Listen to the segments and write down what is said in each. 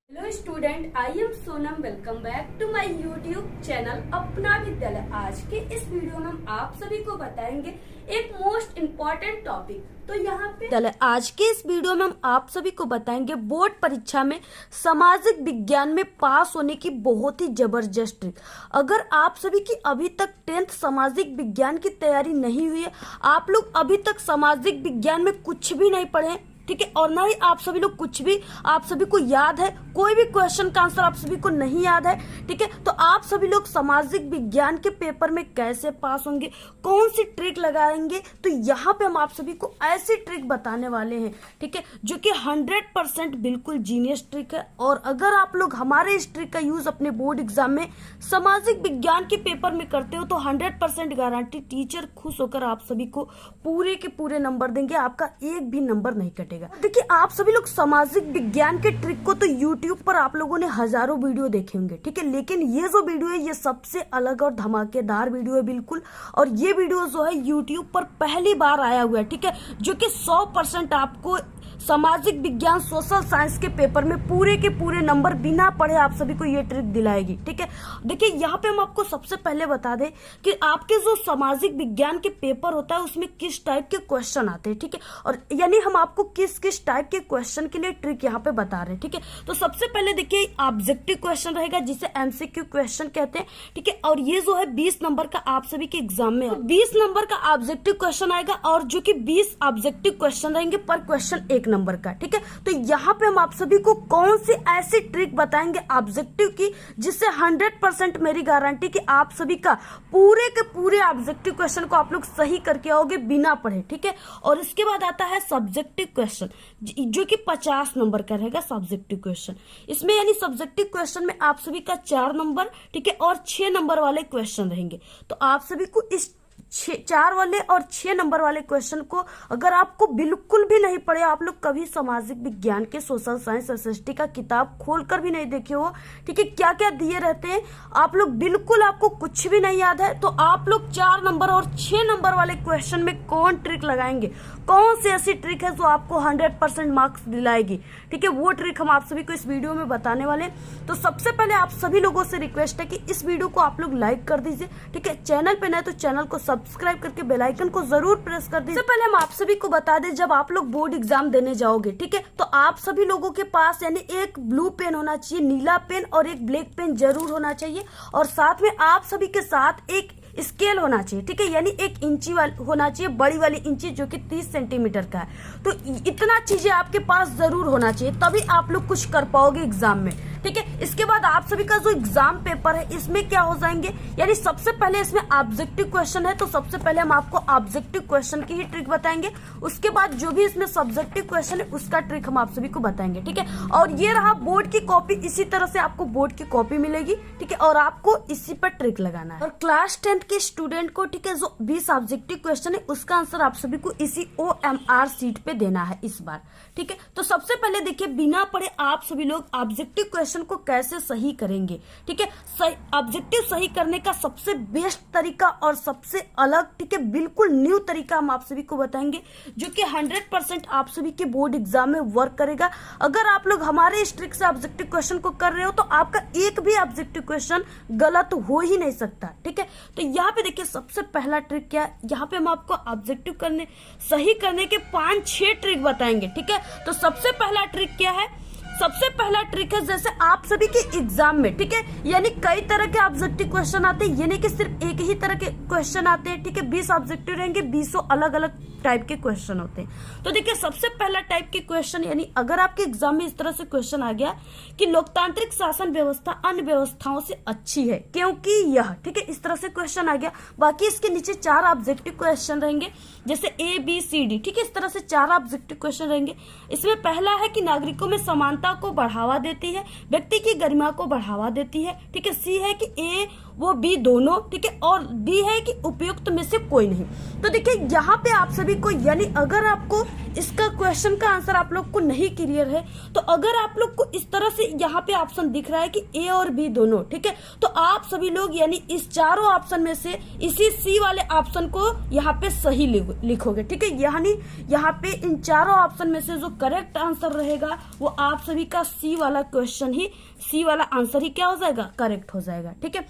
Hello student, I am Sonam. Welcome back to my YouTube channel Apna Vidyalaya. आज के इस video में हम आप सभी को बताएंगे एक मोस्ट इम्पोर्टेंट टॉपिक। तो यहाँ पे आज के इस वीडियो में हम आप सभी को बताएंगे बोर्ड परीक्षा में सामाजिक विज्ञान में पास होने की बहुत ही जबरदस्त ट्रिक। अगर आप सभी की अभी तक 10th सामाजिक विज्ञान की तैयारी नहीं हुई है, आप लोग अभी तक सामाजिक विज्ञान में कुछ भी नहीं पढ़े हैं, ठीक है, और ना ही आप सभी लोग कुछ भी आप सभी को याद है, कोई भी क्वेश्चन का आंसर आप सभी को नहीं याद है, ठीक है, तो आप सभी लोग सामाजिक विज्ञान के पेपर में कैसे पास होंगे, कौन सी ट्रिक लगाएंगे। तो यहाँ पे हम आप सभी को ऐसी ट्रिक बताने वाले हैं, ठीक है, जो कि 100% बिल्कुल जीनियस ट्रिक है। और अगर आप लोग हमारे इस ट्रिक का यूज अपने बोर्ड एग्जाम में सामाजिक विज्ञान के पेपर में करते हो तो 100% गारंटी टीचर खुश होकर आप सभी को पूरे के पूरे नंबर देंगे, आपका एक भी नंबर नहीं कटेगा। देखिए, आप सभी लोग सामाजिक विज्ञान के ट्रिक को तो YouTube पर आप लोगों ने हजारों वीडियो देखे होंगे, ठीक है, लेकिन ये जो वीडियो है ये सबसे अलग और धमाकेदार वीडियो है बिल्कुल। और ये वीडियो जो है YouTube पर पहली बार आया हुआ है, ठीक है, जो कि 100% आपको सामाजिक विज्ञान सोशल साइंस के पेपर में पूरे के पूरे नंबर बिना पढ़े आप सभी को ये ट्रिक दिलाएगी, ठीक है। देखिए, यहाँ पे हम आपको सबसे पहले बता दें कि आपके जो सामाजिक विज्ञान के पेपर होता है उसमें किस टाइप के क्वेश्चन आते हैं, ठीक है, और यानी हम आपको किस किस टाइप के क्वेश्चन के लिए ट्रिक यहाँ पे बता रहे हैं, ठीक है। तो सबसे पहले देखिए, ऑब्जेक्टिव क्वेश्चन रहेगा जिसे MCQ क्वेश्चन कहते हैं, ठीक है, और ये जो है 20 नंबर का आप सभी के एग्जाम में 20 नंबर का ऑब्जेक्टिव क्वेश्चन आएगा, और जो कि 20 ऑब्जेक्टिव क्वेश्चन रहेंगे पर क्वेश्चन 1 नंबर का, ठीक है। तो यहाँ पे हम आप सभी को कौन सी ऐसी ट्रिक बताएंगे ऑब्जेक्टिव की जिससे 100% मेरी गारंटी कि आप सभी का पूरे के पूरे ऑब्जेक्टिव क्वेश्चन को आप लोग सही करके आओगे बिना पढ़े, ठीक है। और इसके बाद आता है सब्जेक्टिव क्वेश्चन, जो कि 50 नंबर का रहेगा सब्जेक्टिव क्वेश्चन। इसमें यानी सब्जेक्टिव क्वेश्चन में आप सभी का 4 नंबर, ठीक है, और 6 नंबर वाले क्वेश्चन रहेंगे। तो आप सभी को इस 4 वाले और 6 नंबर वाले क्वेश्चन को अगर आपको बिल्कुल भी नहीं पढ़े, आप लोग कभी सामाजिक विज्ञान के सोशल साइंस SST का किताब खोलकर भी नहीं देखे हो, ठीक है, क्या क्या दिए रहते हैं, आप लोग बिल्कुल आपको कुछ भी नहीं याद है, तो आप लोग 4 नंबर और 6 नंबर वाले क्वेश्चन में कौन ट्रिक लगाएंगे, कौन सी ऐसी ट्रिक है जो आपको 100% मार्क्स दिलाएगी, ठीक है, वो ट्रिक हम आप सभी को इस वीडियो में बताने वाले हैं। तो सबसे पहले आप सभी लोगों से रिक्वेस्ट है कि इस वीडियो को आप लोग लाइक कर दीजिए, ठीक है, चैनल पे नए तो चैनल को सब्सक्राइब करके बेल आइकन को जरूर प्रेस कर दीजिए। सबसे पहले हम आप सभी को बता दें, जब आप लोग बोर्ड एग्जाम देने जाओगे, ठीक है, तो आप सभी लोगों के पास यानी एक ब्लू पेन होना चाहिए, नीला पेन और एक ब्लैक पेन जरूर होना चाहिए, और साथ में आप सभी के साथ एक स्केल होना चाहिए, ठीक है, यानी 1 इंची वाली होना चाहिए, बड़ी वाली इंची जो कि 30 सेंटीमीटर का है। तो इतना चीजें आपके पास जरूर होना चाहिए, तभी आप लोग कुछ कर पाओगे एग्जाम में, ठीक है। इसके बाद आप सभी का जो एग्जाम पेपर है इसमें क्या हो जाएंगे, यानी सबसे पहले इसमें ऑब्जेक्टिव क्वेश्चन है, तो सबसे पहले हम आपको ऑब्जेक्टिव क्वेश्चन की ही ट्रिक बताएंगे। उसके बाद जो भी इसमें सब्जेक्टिव क्वेश्चन है उसका ट्रिक हम आप सभी को बताएंगे, ठीक है। और ये रहा बोर्ड की कॉपी, इसी तरह से आपको बोर्ड की कॉपी मिलेगी, ठीक है, और आपको इसी पर ट्रिक लगाना है। और क्लास 10th के स्टूडेंट को, ठीक है, जो 20 ऑब्जेक्टिव क्वेश्चन है उसका आंसर आप सभी को इसी OMR सीट पे देना है इस बार, ठीक है। तो सबसे पहले देखिए, बिना पढ़े आप सभी लोग ऑब्जेक्टिव क्वेश्चन को कैसे सही करेंगे, ठीक है। ऑब्जेक्टिव सही करने का सबसे बेस्ट तरीका और सबसे अलग, ठीक है, बिल्कुल न्यू तरीका हम आप सभी को बताएंगे, जो कि 100% आप सभी के बोर्ड एग्जाम में वर्क करेगा। अगर आप लोग हमारे इस ट्रिक से ऑब्जेक्टिव क्वेश्चन को कर रहे हो तो आपका एक भी ऑब्जेक्टिव क्वेश्चन गलत हो ही नहीं सकता, ठीक है। तो यहाँ पे देखिए, सबसे पहला ट्रिक क्या है, यहाँ पे हम आपको ऑब्जेक्टिव सही करने के 5-6 ट्रिक बताएंगे, ठीक है। तो सबसे पहला ट्रिक क्या है, सबसे पहला ट्रिक है, जैसे आप सभी के एग्जाम में, ठीक है, यानी कई तरह के ऑब्जेक्टिव क्वेश्चन आते हैं, यानी कि सिर्फ एक ही तरह के क्वेश्चन आते हैं, ठीक है, 20 ऑब्जेक्टिव रहेंगे, 20 अलग अलग टाइप के क्वेश्चन होते हैं। तो देखिए, सबसे पहला टाइप के क्वेश्चन, यानी अगर आपके एग्जाम में इस तरह से क्वेश्चन आ गया कि लोकतांत्रिक शासन व्यवस्था अन्य व्यवस्थाओं से अच्छी है क्योंकि यह, ठीक है, इस तरह से क्वेश्चन आ गया। बाकी इसके नीचे 4 ऑब्जेक्टिव क्वेश्चन रहेंगे, जैसे ABCD, ठीक है, इस तरह से 4 ऑब्जेक्टिव क्वेश्चन रहेंगे। इसमें पहला है कि नागरिकों में समानता को बढ़ावा देती है, व्यक्ति की गरिमा को बढ़ावा देती है, ठीक है। C है कि A वो बी दोनों, ठीक है, और डी है कि उपयुक्त में से कोई नहीं। तो देखिए यहाँ पे आप सभी को, यानी अगर आपको इसका क्वेश्चन का आंसर आप लोग को नहीं क्लियर है, तो अगर आप लोग को इस तरह से यहाँ पे ऑप्शन दिख रहा है कि ए और बी दोनों, ठीक है, तो आप सभी लोग यानी इस चारों ऑप्शन में से इसी सी वाले ऑप्शन को यहाँ पे सही लिखोगे, ठीक है। यानी यहाँ पे इन चारों ऑप्शन में से जो करेक्ट आंसर रहेगा वो आप सभी का सी वाला क्वेश्चन ही, सी वाला आंसर ही क्या हो जाएगा, करेक्ट हो जाएगा, ठीक है।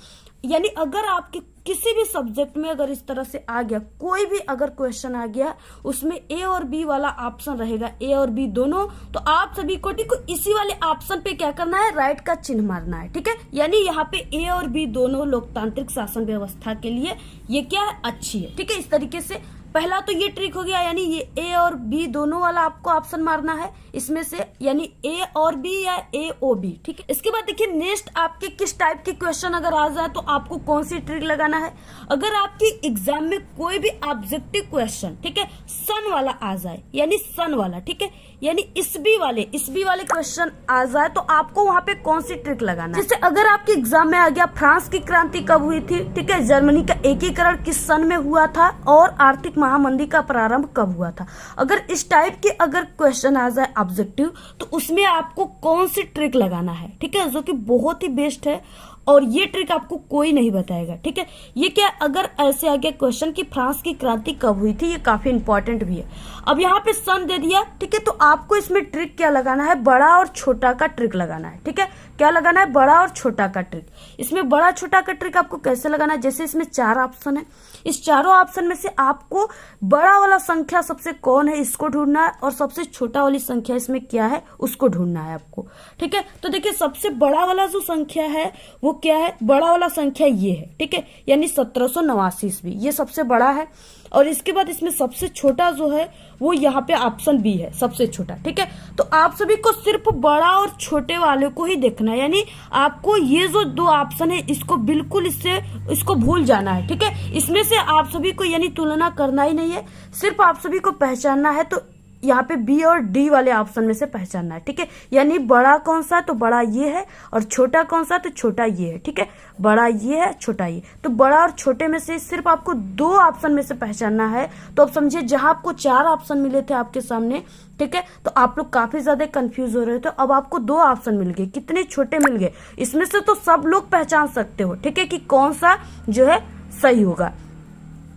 यानी अगर आपके किसी भी सब्जेक्ट में अगर इस तरह से आ गया, कोई भी अगर क्वेश्चन आ गया उसमें ए और बी वाला ऑप्शन रहेगा, ए और बी दोनों, तो आप सभी को ठीक है इसी वाले ऑप्शन पे क्या करना है, राइट का चिन्ह मारना है, ठीक है। यानी यहाँ पे ए और बी दोनों लोकतांत्रिक शासन व्यवस्था के लिए ये क्या है, अच्छी है, ठीक है। इस तरीके से पहला तो ये ट्रिक हो गया, यानी ये ए और बी दोनों वाला आपको ऑप्शन मारना है इसमें से, यानी ए और बी या ए ओ बी, ठीक है। इसके बाद देखिए नेक्स्ट आपके किस टाइप के क्वेश्चन अगर आ जाए तो आपको कौन सी ट्रिक लगाना है। अगर आपकी एग्जाम में कोई भी ऑब्जेक्टिव क्वेश्चन, ठीक है, सन वाला आ जाए, यानी सन वाला, ठीक है, यानी इसबी वाले क्वेश्चन आ जाए तो आपको वहां पे कौन सी ट्रिक लगाना है। जैसे अगर आपके एग्जाम में आ गया फ्रांस की क्रांति कब हुई थी, ठीक है, जर्मनी का एकीकरण किस सन में हुआ था और आर्थिक महामंदी का प्रारंभ कब हुआ था, अगर इस टाइप के अगर क्वेश्चन आ जाए ऑब्जेक्टिव, तो उसमें आपको कौन सी ट्रिक लगाना है, ठीक है, जो कि बहुत ही बेस्ट है और ये ट्रिक आपको कोई नहीं बताएगा, ठीक है। ये क्या, अगर ऐसे आ गया क्वेश्चन कि फ्रांस की क्रांति कब हुई थी, ये काफी इंपॉर्टेंट भी है। अब यहाँ पे सन दे दिया, ठीक है, तो आपको इसमें ट्रिक क्या लगाना है, बड़ा और छोटा का ट्रिक लगाना है, ठीक है। क्या लगाना है, बड़ा और छोटा का ट्रिक। इसमें बड़ा छोटा का ट्रिक आपको कैसे लगाना है, जैसे इसमें 4 ऑप्शन है, इस चारों ऑप्शन में से आपको बड़ा वाला संख्या सबसे कौन है इसको ढूंढना है और सबसे छोटा वाली संख्या इसमें क्या है उसको ढूंढना है आपको, ठीक है। तो देखिए सबसे बड़ा वाला जो संख्या है वो क्या है, बड़ा वाला संख्या ये है, ठीक है, यानी 1789 ईस्वी, ये सबसे बड़ा है। और इसके बाद इसमें सबसे छोटा जो है वो यहाँ पे ऑप्शन बी है, सबसे छोटा, ठीक है। तो आप सभी को सिर्फ बड़ा और छोटे वाले को ही देखना है, यानी आपको ये जो 2 ऑप्शन है इसको बिल्कुल इसको भूल जाना है, ठीक है। इसमें से आप सभी को यानी तुलना करना ही नहीं है, सिर्फ आप सभी को पहचानना है, तो यहाँ पे बी और डी वाले ऑप्शन में से पहचानना है, ठीक है। यानी बड़ा कौन सा है तो बड़ा ये है और छोटा कौन सा है तो छोटा ये है, ठीक है। बड़ा ये है, छोटा ये, तो बड़ा और छोटे में से सिर्फ आपको 2 ऑप्शन में से पहचानना है। तो अब समझिए जहां आपको 4 ऑप्शन मिले थे आपके सामने, ठीक है, तो आप लोग काफी ज्यादा कंफ्यूज हो रहे थे, अब आपको 2 ऑप्शन मिल गए, कितने छोटे मिल गए, इसमें से तो सब लोग पहचान सकते हो, ठीक है, कि कौन सा जो है सही होगा।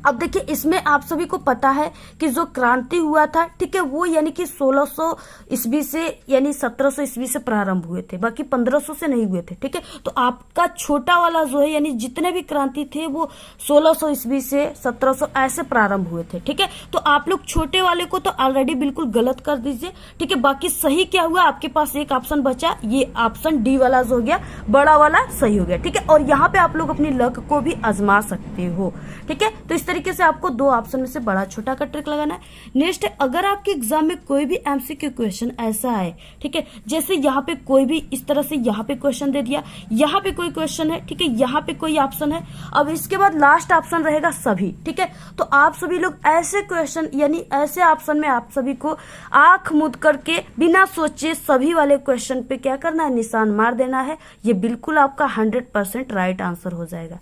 अब देखिए इसमें आप सभी को पता है कि जो क्रांति हुआ था, ठीक है, वो यानी कि 1600 ईस्वी से यानी 1700 ईस्वी से प्रारंभ हुए थे, बाकी 1500 से नहीं हुए थे, ठीक है। तो आपका छोटा वाला जो है यानी जितने भी क्रांति थे वो 1600 ईस्वी से 1700 ऐसे प्रारंभ हुए थे, ठीक है। तो आप लोग छोटे वाले को तो ऑलरेडी बिल्कुल गलत कर दीजिए, ठीक है। बाकी सही क्या हुआ, आपके पास एक ऑप्शन बचा, ये ऑप्शन डी वाला जो हो गया, बड़ा वाला सही हो गया, ठीक है। और यहाँ पे आप लोग अपनी लक को भी आजमा सकते हो, ठीक है। तो इस तरीके से आपको 2 ऑप्शन में से बड़ा छोटा का ट्रिक लगाना है। नेक्स्ट है, अगर आपके एग्जाम में कोई भी एमसीक्यू क्वेश्चन ऐसा है, ठीक है, जैसे यहाँ पे कोई भी इस तरह से यहाँ पे क्वेश्चन दे दिया, यहाँ पे कोई क्वेश्चन है, ठीक है, यहाँ पे कोई ऑप्शन है, अब इसके बाद लास्ट ऑप्शन रहेगा सभी, ठीक है। तो आप सभी लोग ऐसे क्वेश्चन यानी ऐसे ऑप्शन में आप सभी को आंख मूंद करके बिना सोचे सभी वाले क्वेश्चन पे क्या करना है, निशान मार देना है, ये बिल्कुल आपका 100% राइट आंसर हो जाएगा,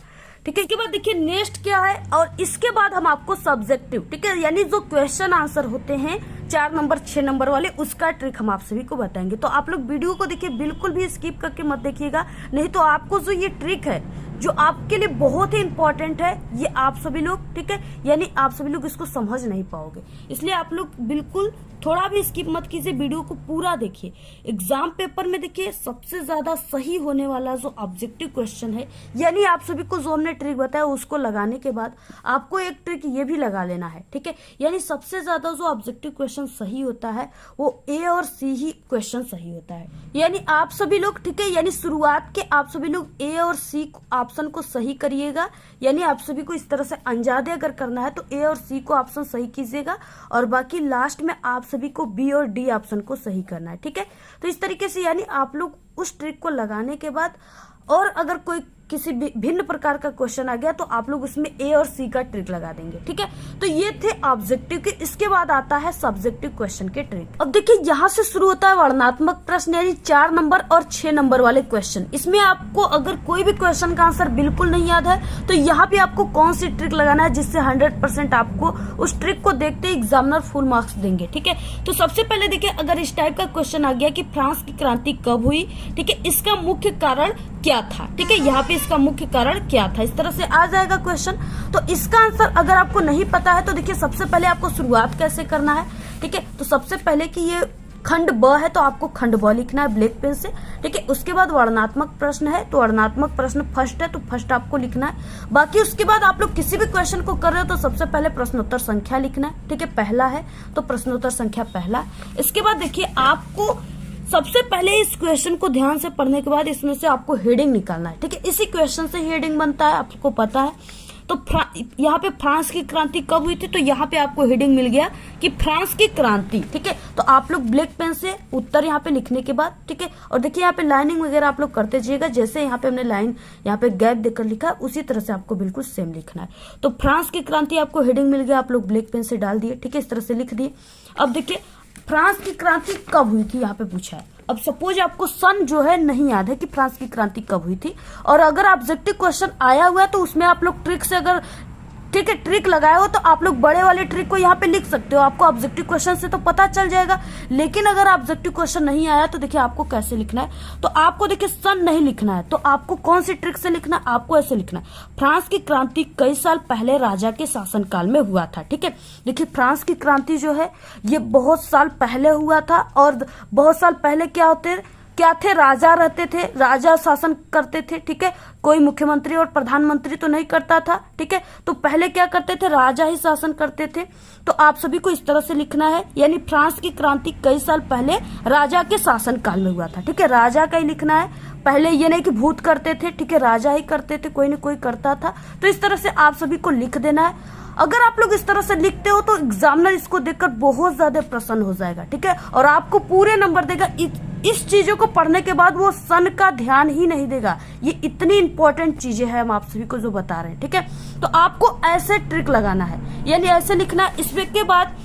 ठीक है। इसके बाद देखिए नेक्स्ट क्या है, और इसके बाद हम आपको सब्जेक्टिव, ठीक है, यानी जो क्वेश्चन आंसर होते हैं 4 नंबर 6 नंबर वाले, उसका ट्रिक हम आप सभी को बताएंगे। तो आप लोग वीडियो को देखिए, बिल्कुल भी स्किप करके मत देखिएगा, नहीं तो आपको जो ये ट्रिक है जो आपके लिए बहुत ही इंपॉर्टेंट है, ये आप सभी लोग, ठीक है, यानी आप सभी लोग इसको समझ नहीं पाओगे, इसलिए आप लोग बिल्कुल थोड़ा भी स्किप मत कीजिए, वीडियो को पूरा देखिए। एग्जाम पेपर में देखिए सबसे ज्यादा सही होने वाला जो ऑब्जेक्टिव क्वेश्चन है, यानी आप सभी को जो हमने ट्रिक बताया उसको लगाने के बाद आपको एक ट्रिक ये भी लगा लेना है, ठीक है। यानी सबसे ज्यादा जो ऑब्जेक्टिव क्वेश्चन सही होता है वो ए और सी ही क्वेश्चन सही होता है, यानी आप सभी लोग, ठीक है, यानी शुरुआत के आप सभी लोग ए और सी ऑप्शन को सही करिएगा, यानी आप सभी को इस तरह से अंजादे अगर करना है तो ए और सी को ऑप्शन सही कीजिएगा और बाकी लास्ट में आप सभी को बी और डी ऑप्शन को सही करना है, ठीक है। तो इस तरीके से यानी आप लोग उस ट्रिक को लगाने के बाद और अगर कोई किसी भी भिन्न प्रकार का क्वेश्चन आ गया तो आप लोग उसमें ए और सी का ट्रिक लगा देंगे। ठीक है, तो ये थे ऑब्जेक्टिव के। इसके बाद आता है सब्जेक्टिव क्वेश्चन के ट्रिक। अब देखिए यहाँ से शुरू होता है वर्णनात्मक प्रश्न, यानी 4 नंबर और 6 नंबर वाले क्वेश्चन। इसमें आपको अगर कोई भी क्वेश्चन का आंसर बिल्कुल नहीं याद है तो यहाँ पे आपको कौन सी ट्रिक लगाना है जिससे 100% आपको उस ट्रिक को देखते ही एग्जामिनर फुल मार्क्स देंगे। ठीक है, तो सबसे पहले देखिए, अगर इस टाइप का क्वेश्चन आ गया कि फ्रांस की क्रांति कब हुई, ठीक है, इसका मुख्य कारण क्या था। ठीक है, यहाँ पे इसका मुख्य कारण क्या था, इस तरह से आ जाएगा क्वेश्चन। तो इसका आंसर अगर आपको नहीं पता है तो देखिए सबसे पहले आपको शुरुआत कैसे करना है। ठीक है, तो सबसे पहले कि ये खंड ब है तो आपको खंड ब लिखना है ब्लैक पेन से। ठीक है, उसके बाद वर्णनात्मक प्रश्न है तो वर्णनात्मक प्रश्न फर्स्ट है तो फर्स्ट आपको लिखना है। बाकी उसके बाद आप लोग किसी भी क्वेश्चन को कर रहे हो तो सबसे पहले प्रश्नोत्तर संख्या लिखना है। ठीक है, पहला है तो प्रश्नोत्तर संख्या पहला। इसके बाद देखिए आपको सबसे पहले इस क्वेश्चन को ध्यान से पढ़ने के बाद इसमें से आपको हेडिंग निकालना है। ठीक है, इसी क्वेश्चन से हेडिंग बनता है, आपको पता है। तो यहाँ पे फ्रांस की क्रांति कब हुई थी, तो यहाँ पे आपको हेडिंग मिल गया कि फ्रांस की क्रांति। ठीक है, तो आप लोग ब्लैक पेन से उत्तर यहाँ पे लिखने के बाद, ठीक है, और देखिए यहाँ पे लाइनिंग वगैरह आप लोग करते जाइएगा। जैसे यहाँ पे हमने लाइन यहाँ पे गैप देकर लिखा उसी तरह से आपको बिल्कुल सेम लिखना है। तो फ्रांस की क्रांति आपको हेडिंग मिल गया, आप लोग ब्लैक पेन से डाल दिए। ठीक है, इस तरह से लिख दिए। अब देखिए फ्रांस की क्रांति कब हुई थी यहाँ पे पूछा है। अब सपोज आपको सन जो है नहीं याद है कि फ्रांस की क्रांति कब हुई थी, और अगर ऑब्जेक्टिव क्वेश्चन आया हुआ है तो उसमें आप लोग ट्रिक से अगर, ठीक है, ट्रिक लगाए हो तो आप लोग बड़े वाले ट्रिक को यहाँ पे लिख सकते हो, आपको ऑब्जेक्टिव क्वेश्चन से तो पता चल जाएगा। लेकिन अगर ऑब्जेक्टिव क्वेश्चन नहीं आया तो देखिए आपको कैसे लिखना है। तो आपको देखिए सन नहीं लिखना है तो आपको कौन सी ट्रिक से लिखना है, आपको ऐसे लिखना है, फ्रांस की क्रांति कई साल पहले राजा के शासनकाल में हुआ था। ठीक है, देखिए फ्रांस की क्रांति जो है ये बहुत साल पहले हुआ था, और बहुत साल पहले क्या थे, राजा रहते थे, राजा शासन करते थे। ठीक है, कोई मुख्यमंत्री और प्रधानमंत्री तो नहीं करता था। ठीक है, तो पहले क्या करते थे, राजा ही शासन करते थे। तो आप सभी को इस तरह से लिखना है, यानी फ्रांस की क्रांति कई साल पहले राजा के शासन काल में हुआ था। ठीक है, राजा का ही लिखना है, पहले ये नहीं कि भूत करते थे। ठीक है, राजा ही करते थे, कोई न कोई करता था। तो इस तरह से आप सभी को लिख देना है। अगर आप लोग इस तरह से लिखते हो तो एग्जामिनर इसको देखकर बहुत ज्यादा प्रसन्न हो जाएगा। ठीक है, और आपको पूरे नंबर देगा। इस चीजों को पढ़ने के बाद वो सन का ध्यान ही नहीं देगा। ये इतनी इंपॉर्टेंट चीजें हैं हम आप सभी को जो बता रहे हैं। ठीक है, तो आपको ऐसे ट्रिक लगाना है, यानी ऐसे लिखना है। इसके के बाद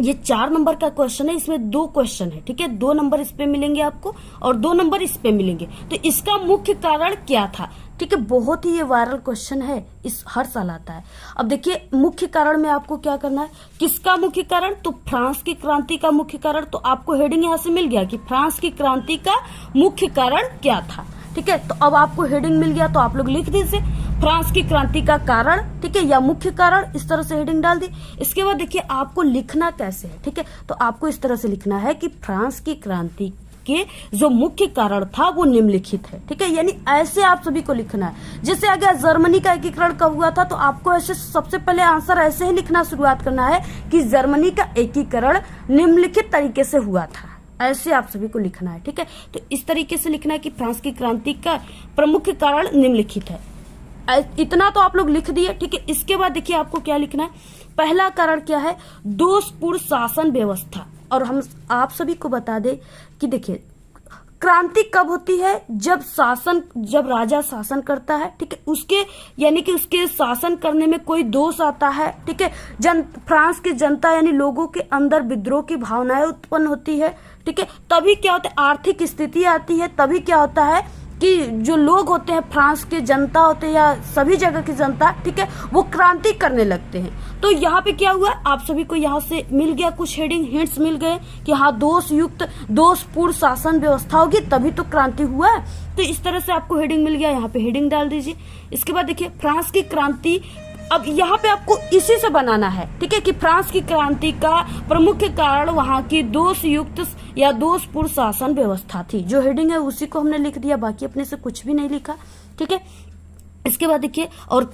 ये 4 नंबर का क्वेश्चन है, इसमें 2 क्वेश्चन है। ठीक है, 2 नंबर इस पे मिलेंगे आपको और 2 नंबर इस पे मिलेंगे। तो इसका मुख्य कारण क्या था। ठीक है, बहुत ही ये वायरल क्वेश्चन है, इस हर साल आता है। अब देखिए मुख्य कारण में आपको क्या करना है, किसका मुख्य कारण, तो फ्रांस की क्रांति का मुख्य कारण। तो आपको हेडिंग यहाँ से मिल गया कि फ्रांस की क्रांति का मुख्य कारण क्या था। ठीक है, तो अब आपको हेडिंग मिल गया तो आप लोग लिख दीजिए फ्रांस की क्रांति का कारण। ठीक है, या मुख्य कारण, इस तरह से हेडिंग डाल दी। इसके बाद देखिए आपको लिखना कैसे है। ठीक है, तो आपको इस तरह से लिखना है कि फ्रांस की क्रांति के जो मुख्य कारण था वो निम्नलिखित है। ठीक है, यानी ऐसे आप सभी को लिखना है। जैसे आ गया जर्मनी का एकीकरण कब हुआ था, तो आपको ऐसे सबसे पहले आंसर ऐसे ही लिखना शुरुआत करना है कि जर्मनी का एकीकरण निम्नलिखित तरीके से हुआ था। ऐसे आप सभी को लिखना है। ठीक है, तो इस तरीके से लिखना है कि फ्रांस की क्रांति का प्रमुख कारण निम्नलिखित है। इतना तो आप लोग लिख दिए। ठीक है, इसके बाद देखिए आपको क्या लिखना है। पहला कारण क्या है, दोषपूर्ण शासन व्यवस्था। और हम आप सभी को बता दें कि देखिए क्रांति कब होती है, जब राजा शासन करता है। ठीक है, उसके यानी कि उसके शासन करने में कोई दोष आता है। ठीक है, फ्रांस की जनता यानी लोगों के अंदर विद्रोह की भावनाएं उत्पन्न होती है। ठीक है, तभी क्या होता है, आर्थिक स्थिति आती है। तभी क्या होता है कि जो लोग होते हैं, फ्रांस के जनता होते हैं या सभी जगह की जनता, ठीक है, वो क्रांति करने लगते हैं। तो यहाँ पे क्या हुआ, आप सभी को यहाँ से मिल गया, कुछ हेडिंग हिंट्स मिल गए कि हाँ दोषपूर्ण शासन व्यवस्था होगी तभी तो क्रांति हुआ है। तो इस तरह से आपको हेडिंग मिल गया, यहाँ पे हेडिंग डाल दीजिए। इसके बाद देखिए फ्रांस की क्रांति, अब यहाँ पे आपको इसी से बनाना है। ठीक है, कि फ्रांस की क्रांति का प्रमुख कारण वहां की दोषयुक्त या दोषपूर्ण शासन व्यवस्था थी। जो हेडिंग है उसी को हमने लिख दिया, बाकी अपने से कुछ भी नहीं लिखा। ठीक है, इसके बाद देखिए और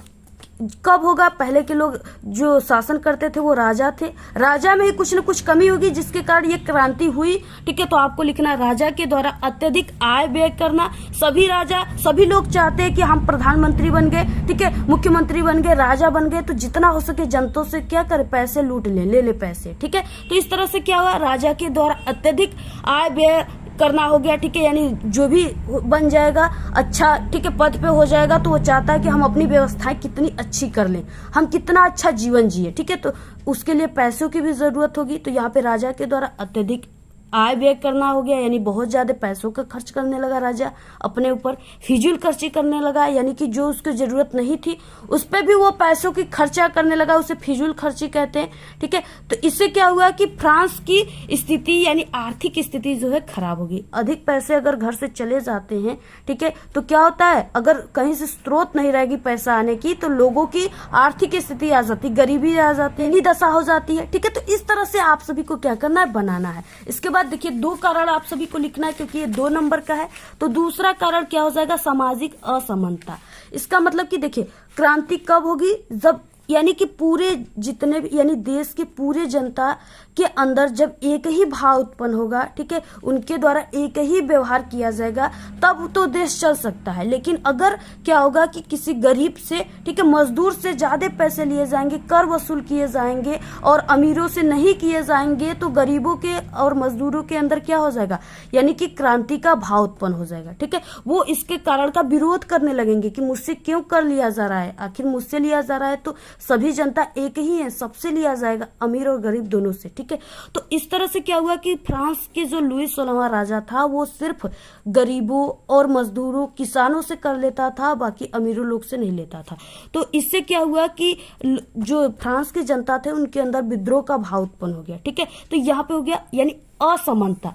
कब होगा, पहले के लोग जो शासन करते थे वो राजा थे, राजा में ही कुछ न कुछ कमी होगी जिसके कारण ये क्रांति हुई। ठीक है, तो आपको लिखना राजा के द्वारा अत्यधिक आय व्यय करना। सभी लोग चाहते हैं कि हम प्रधानमंत्री बन गए, ठीक है, मुख्यमंत्री बन गए, राजा बन गए, तो जितना हो सके जनता से क्या करे, पैसे लूट ले पैसे। ठीक है, तो इस तरह से क्या हुआ, राजा के द्वारा अत्यधिक आय व्यय करना हो गया, ठीक है, यानी जो भी बन जाएगा अच्छा, ठीक है, पद पे हो जाएगा, तो वो चाहता है कि हम अपनी व्यवस्थाएं कितनी अच्छी कर लें, हम कितना अच्छा जीवन जिए, ठीक है। तो उसके लिए पैसों की भी जरूरत होगी। तो यहाँ पे राजा के द्वारा अत्यधिक आय व्यय करना हो गया, यानी बहुत ज्यादा पैसों का खर्च करने लगा राजा अपने ऊपर, फिजूल खर्ची करने लगा, यानी कि जो उसकी जरूरत नहीं थी उस पर भी वो पैसों की खर्चा करने लगा, उसे फिजूल खर्ची कहते हैं, ठीक है। तो इससे क्या हुआ कि फ्रांस की स्थिति यानी आर्थिक स्थिति जो है खराब होगी। अधिक पैसे अगर घर से चले जाते हैं, ठीक है, तो क्या होता है, अगर कहीं से स्रोत नहीं रहेगी पैसा आने की, तो लोगों की आर्थिक स्थिति आ जाती, गरीबी आ जाती है, दशा हो जाती है, ठीक है। तो इस तरह से आप सभी को क्या करना है, बनाना है। इसके देखिए 2 कारण आप सभी को लिखना है, क्योंकि ये 2 नंबर का है। तो दूसरा कारण क्या हो जाएगा, सामाजिक असमानता। इसका मतलब कि देखिए क्रांति कब होगी, जब यानी कि पूरे जितने भी यानी देश के पूरे जनता के अंदर जब एक ही भाव उत्पन्न होगा, ठीक है, उनके द्वारा एक ही व्यवहार किया जाएगा, तब तो देश चल सकता है। लेकिन अगर क्या होगा कि किसी गरीब से, ठीक है, मजदूर से ज्यादा पैसे लिए जाएंगे, कर वसूल किए जाएंगे और अमीरों से नहीं किए जाएंगे, तो गरीबों के और मजदूरों के अंदर क्या हो जाएगा, यानी कि क्रांति का भाव उत्पन्न हो जाएगा, ठीक है। वो इसके कारण का विरोध करने लगेंगे कि मुझसे क्यों कर लिया जा रहा है, आखिर मुझसे लिया जा रहा है तो सभी जनता एक ही है, सबसे लिया जाएगा, अमीर और गरीब दोनों से, ठीक है। तो इस तरह से क्या हुआ कि फ्रांस के जो लुई 16वां राजा था वो सिर्फ गरीबों और मजदूरों, किसानों से कर लेता था, बाकी अमीरों लोग से नहीं लेता था। तो इससे क्या हुआ कि जो फ्रांस की जनता थे उनके अंदर विद्रोह का भाव उत्पन्न हो गया, ठीक है। तो यहाँ पे हो गया यानी असमानता।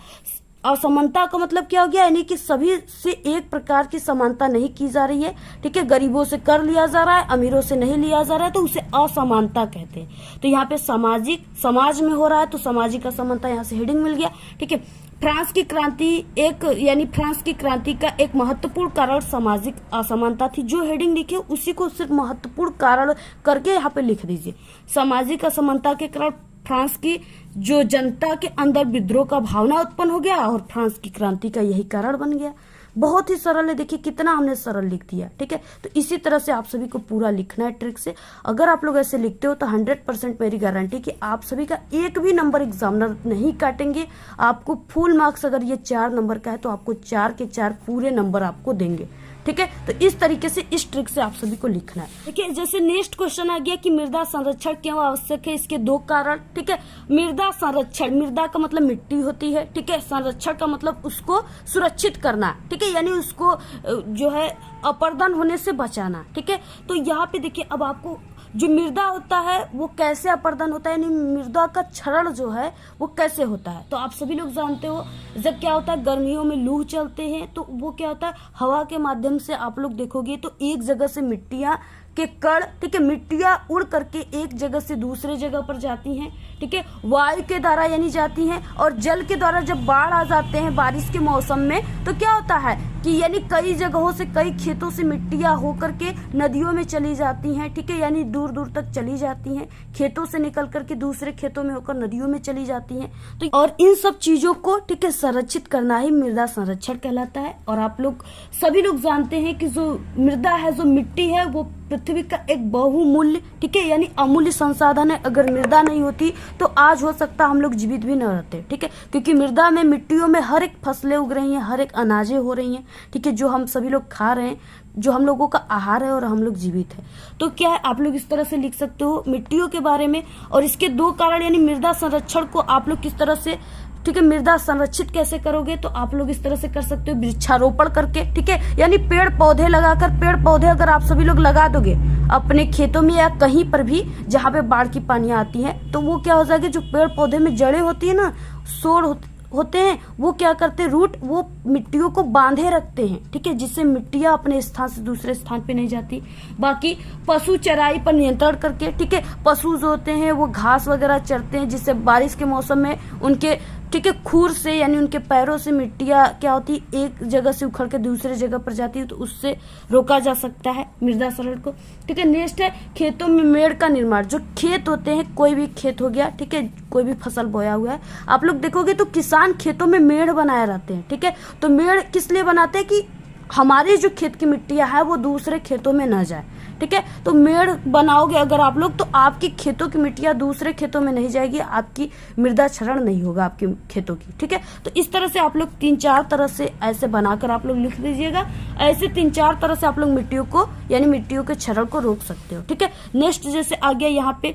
असमानता का मतलब क्या हो गया, यानी कि सभी से एक प्रकार की समानता नहीं की जा रही है, ठीक है, गरीबों से कर लिया जा रहा है, अमीरों से नहीं लिया जा रहा है, तो उसे असमानता कहते हैं। तो यहाँ पे सामाजिक, समाज में हो रहा है, तो सामाजिक असमानता, यहाँ से हेडिंग मिल गया, ठीक है। फ्रांस की क्रांति यानी फ्रांस की क्रांति का एक महत्वपूर्ण कारण सामाजिक असमानता थी। जो हेडिंग लिखे उसी को सिर्फ महत्वपूर्ण कारण करके यहाँ पे लिख दीजिए। सामाजिक असमानता के कारण फ्रांस की जो जनता के अंदर विद्रोह का भावना उत्पन्न हो गया और फ्रांस की क्रांति का यही कारण बन गया। बहुत ही सरल है, देखिए कितना हमने सरल लिख दिया, ठीक है। तो इसी तरह से आप सभी को पूरा लिखना है ट्रिक से। अगर आप लोग ऐसे लिखते हो तो 100% मेरी गारंटी कि आप सभी का एक भी नंबर एग्जामिनर नहीं काटेंगे। आपको फुल मार्क्स, अगर ये 4 नंबर का है तो आपको 4 के 4 पूरे नंबर आपको देंगे, ठीक है। तो इस तरीके से, इस ट्रिक से आप सभी को लिखना है। देखिए जैसे नेक्स्ट क्वेश्चन आ गया कि मृदा संरक्षण क्यों आवश्यक है, इसके 2 कारण, ठीक है। मृदा संरक्षण, मृदा का मतलब मिट्टी होती है, ठीक है, संरक्षण का मतलब उसको सुरक्षित करना, ठीक है, यानी उसको जो है अपरदन होने से बचाना, ठीक है। तो यहाँ पे देखिए अब आपको जो मृदा होता है वो कैसे अपरदन होता है, यानी मृदा का क्षरण जो है वो कैसे होता है। तो आप सभी लोग जानते हो जब क्या होता है, गर्मियों में लू चलते हैं तो वो क्या होता है, हवा के माध्यम से आप लोग देखोगे तो एक जगह से मिट्टियां के कण, ठीक है, मिट्टियां उड़ करके एक जगह से दूसरे जगह पर जाती हैं, ठीक है, वायु के द्वारा यानी जाती हैं, और जल के द्वारा जब बाढ़ आ जाते हैं बारिश के मौसम में तो क्या होता है कि यानी कई जगहों से, कई खेतों से मिट्टियां होकर के नदियों में चली जाती हैं, ठीक है, यानी दूर दूर तक चली जाती हैं, खेतों से निकल करके दूसरे खेतों में होकर नदियों में चली जाती हैं। तो और इन सब चीजों को, ठीक है, संरक्षित करना ही मृदा संरक्षण कहलाता है। और आप लोग सभी लोग जानते हैं कि जो मृदा है, जो मिट्टी है, वो पृथ्वी का एक बहुमूल्य, ठीक है, यानी अमूल्य संसाधन है। अगर मृदा नहीं होती तो आज हो सकता हम लोग जीवित भी न रहते, ठीक है, क्योंकि मृदा में, मिट्टियों में हर एक फसलें उग रही हैं, हर एक अनाजें हो रही हैं, ठीक है, जो हम सभी लोग खा रहे हैं, जो हम लोगों का आहार है और हम लोग जीवित है। तो क्या है, आप लोग इस तरह से लिख सकते हो मिट्टियों के बारे में। और इसके 2 कारण यानी मृदा संरक्षण को आप लोग किस तरह से, ठीक है, मृदा संरक्षित कैसे करोगे, तो आप लोग इस तरह से कर सकते हो वृक्षारोपण करके, ठीक है, यानी पेड़ पौधे लगाकर। पेड़ पौधे अगर आप सभी लोग लगा दोगे अपने खेतों में या कहीं पर भी जहाँ पे बाढ़ की पानियां आती हैं, तो वो क्या हो जाएगी, जो पेड़ पौधे में जड़ें होती है ना, सोड़ होते हैं, वो क्या करते हैं, रूट, वो मिट्टियों को बांधे रखते हैं, ठीक है, जिससे मिट्टियां अपने स्थान से दूसरे स्थान पे नहीं जाती। बाकी पशु चराई पर नियंत्रण करके, ठीक है, पशु जो होते हैं वो घास वगैरह चरते हैं, जिससे बारिश के मौसम में उनके, ठीक है, खूर से यानी उनके पैरों से मिट्टियां क्या होती, एक जगह से उखड़ के दूसरे जगह पर जाती है, तो उससे रोका जा सकता है मृदा क्षरण को, ठीक है। नेक्स्ट है खेतों में मेड़ का निर्माण। जो खेत होते हैं, कोई भी खेत हो गया, ठीक है, कोई भी फसल बोया हुआ है, आप लोग देखोगे तो किसान खेतों में मेड़ बनाए रहते हैं, ठीक है। तो मेड़ किस लिए बनाते हैं कि हमारे जो खेत की मिट्टियां है वो दूसरे खेतों में न जाए, ठीक ठीक है। तो मेड़ बनाओगे अगर आप लोग तो आपकी खेतों की मिट्टियां दूसरे खेतों में नहीं जाएगी, आपकी मृदा क्षरण नहीं होगा आपकी खेतों की, ठीक है। तो इस तरह से आप लोग 3-4 तरह से ऐसे बनाकर आप लोग लिख दीजिएगा। ऐसे 3-4 तरह से आप लोग मिट्टियों को यानी मिट्टियों के क्षरण को रोक सकते हो, ठीक है। नेक्स्ट जैसे आ गया यहाँ पे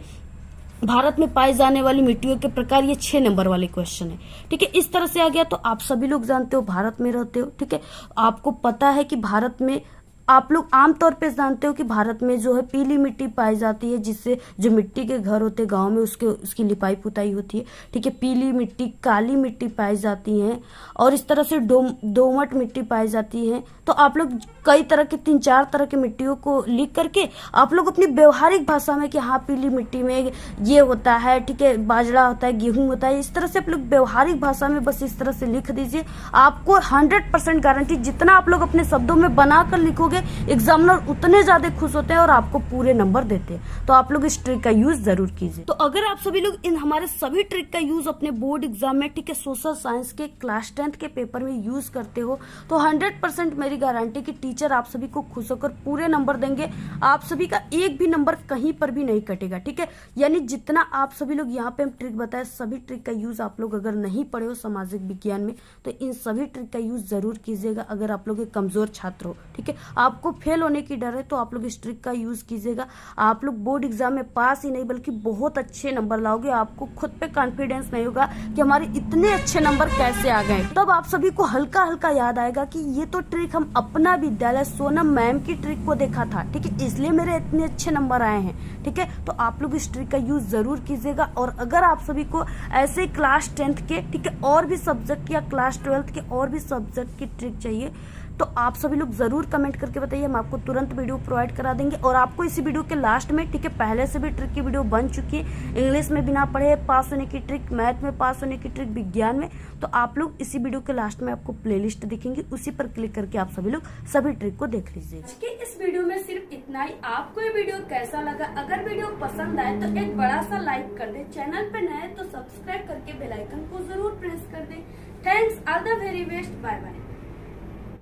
भारत में पाए जाने वाली मिट्टियों के प्रकार, ये 6 नंबर वाले क्वेश्चन है, ठीक है। इस तरह से आ गया। तो आप सभी लोग जानते हो भारत में रहते हो, ठीक है। आपको पता है कि भारत में आप लोग आमतौर पे जानते हो कि भारत में जो है पीली मिट्टी पाई जाती है, जिससे जो मिट्टी के घर होते हैं गांव में उसकी लिपाई पुताई होती है, ठीक है। पीली मिट्टी, काली मिट्टी पाई जाती है और इस तरह से दोमट मिट्टी पाई जाती है। तो आप लोग कई तरह के 3-4 तरह की मिट्टियों को लिख करके आप लोग अपनी व्यवहारिक भाषा में कि हाँ पीली मिट्टी में ये होता है, ठीक है, बाजरा होता है, गेहूं होता है, इस तरह से आप लोग व्यवहारिक भाषा में बस इस तरह से लिख दीजिए। आपको 100% गारंटी, जितना आप लोग अपने शब्दों में बनाकर लिखोगे एग्जामिनर उतने ज्यादा खुश होते हैं और आपको पूरे नंबर देते हैं। तो आप लोग इस ट्रिक का यूज जरूर कीजिए। तो अगर आप सभी लोग इन हमारे सभी ट्रिक का यूज अपने बोर्ड एग्जाम में, ठीक है, सोशल साइंस के क्लास 10th के पेपर में यूज करते हो तो 100% मेरी गारंटी कि टीचर आप सभी को खुश होकर पूरे नंबर देंगे। आप सभी का एक भी नंबर कहीं पर भी नहीं कटेगा, ठीक है। यानी जितना आप सभी लोग यहाँ पे हम ट्रिक बताए, सभी ट्रिक का यूज आप लोग अगर नहीं पढ़े हो सामाजिक विज्ञान में तो इन सभी ट्रिक का यूज जरूर कीजिएगा। अगर आप लोग एक कमजोर छात्र हो, ठीक है, आपको फेल होने की डर है तो आप लोग इस ट्रिक का यूज कीजिएगा। आप लोग बोर्ड एग्जाम में पास ही नहीं बल्कि बहुत अच्छे नंबर लाओगे। आपको खुद पे कॉन्फिडेंस नहीं होगा कि हमारे इतने अच्छे नंबर कैसे आ गए। तब आप सभी को हल्का हल्का याद आएगा कि ये तो ट्रिक हम अपना विद्यालय सोनम मैम की ट्रिक को देखा था, ठीक है, इसलिए मेरे इतने अच्छे नंबर आए हैं, ठीक है। तो आप लोग इस ट्रिक का यूज जरूर कीजिएगा। और अगर आप सभी को ऐसे क्लास 10th के, ठीक है, और भी सब्जेक्ट या क्लास 12th के और भी सब्जेक्ट की ट्रिक चाहिए तो आप सभी लोग जरूर कमेंट करके बताइए, हम आपको तुरंत वीडियो प्रोवाइड करा देंगे। और आपको इसी वीडियो के लास्ट में, ठीक है, पहले से भी ट्रिक की वीडियो बन चुकी है, इंग्लिश में बिना पढ़े पास होने की ट्रिक, मैथ में पास होने की ट्रिक, विज्ञान में। तो आप लोग इसी वीडियो के लास्ट में आपको प्लेलिस्ट दिखेंगी, उसी पर क्लिक करके आप सभी लोग सभी ट्रिक को देख लीजिए। इस वीडियो में सिर्फ इतना ही। आपको ये वीडियो कैसा लगा? अगर वीडियो पसंद आए तो एक बड़ा सा लाइक कर दे, चैनल पे नए तो सब्सक्राइब करके बेल आइकन को जरूर प्रेस कर दे। Thanks, all the very best, bye bye.